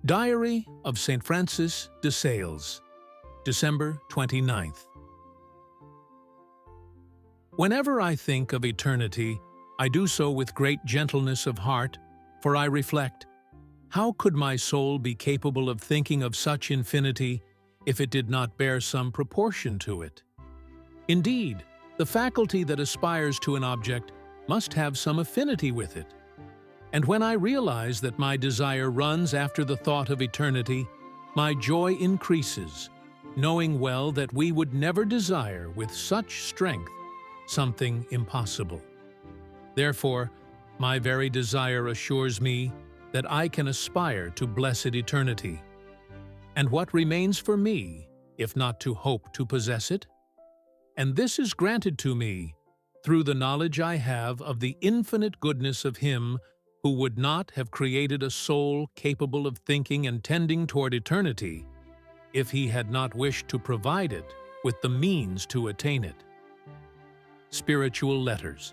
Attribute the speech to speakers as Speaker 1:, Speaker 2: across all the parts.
Speaker 1: Diary of St. Francis de Sales, December 29th. Whenever I think of eternity, I do so with great gentleness of heart, for I reflect, how could my soul be capable of thinking of such infinity if it did not bear some proportion to it? Indeed, the faculty that aspires to an object must have some affinity with it. And when I realize that my desire runs after the thought of eternity, my joy increases, knowing well that we would never desire with such strength something impossible. Therefore, my very desire assures me that I can aspire to blessed eternity. And what remains for me, if not to hope to possess it? And this is granted to me through the knowledge I have of the infinite goodness of Him who would not have created a soul capable of thinking and tending toward eternity if He had not wished to provide it with the means to attain it. Spiritual Letters.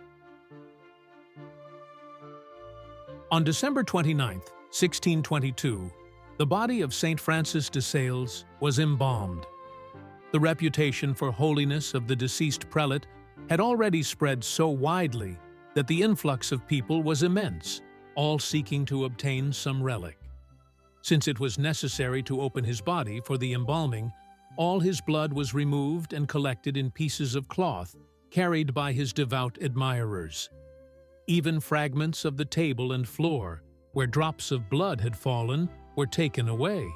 Speaker 1: On December 29th, 1622, the body of St. Francis de Sales was embalmed. The reputation for holiness of the deceased prelate had already spread so widely that the influx of people was immense, all seeking to obtain some relic. Since it was necessary to open his body for the embalming, all his blood was removed and collected in pieces of cloth carried by his devout admirers. Even fragments of the table and floor, where drops of blood had fallen, were taken away.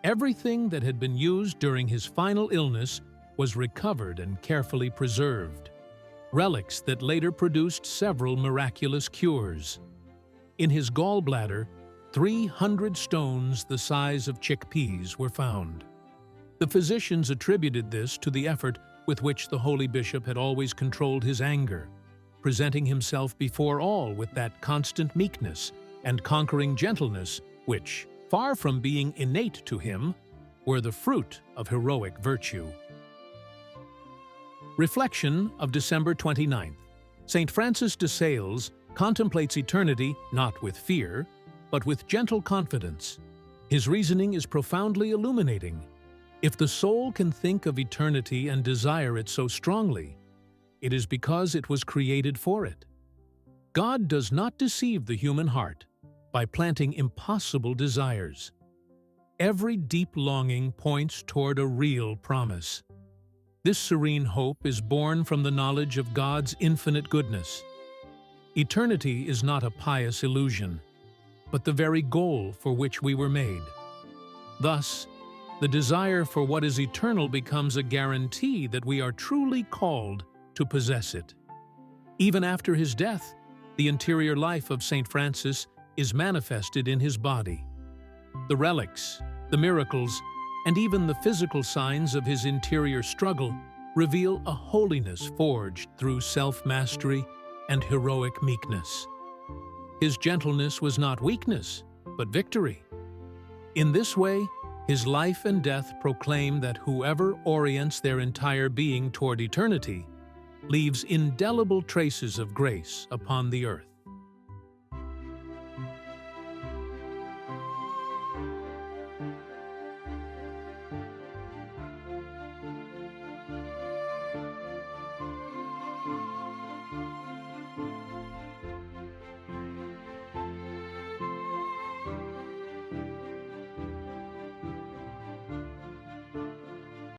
Speaker 1: Everything that had been used during his final illness was recovered and carefully preserved, relics that later produced several miraculous cures. In his gallbladder, 300 stones the size of chickpeas were found. The physicians attributed this to the effort with which the holy bishop had always controlled his anger, presenting himself before all with that constant meekness and conquering gentleness which, far from being innate to him, were the fruit of heroic virtue. Reflection of December 29th. St. Francis de Sales contemplates eternity not with fear, but with gentle confidence. His reasoning is profoundly illuminating. If the soul can think of eternity and desire it so strongly, it is because it was created for it. God does not deceive the human heart by planting impossible desires. Every deep longing points toward a real promise. This serene hope is born from the knowledge of God's infinite goodness. Eternity is not a pious illusion, but the very goal for which we were made. Thus, the desire for what is eternal becomes a guarantee that we are truly called to possess it. Even after his death, the interior life of St. Francis is manifested in his body. The relics, the miracles, and even the physical signs of his interior struggle reveal a holiness forged through self-mastery and heroic meekness. His gentleness was not weakness, but victory. In this way, his life and death proclaim that whoever orients their entire being toward eternity leaves indelible traces of grace upon the earth.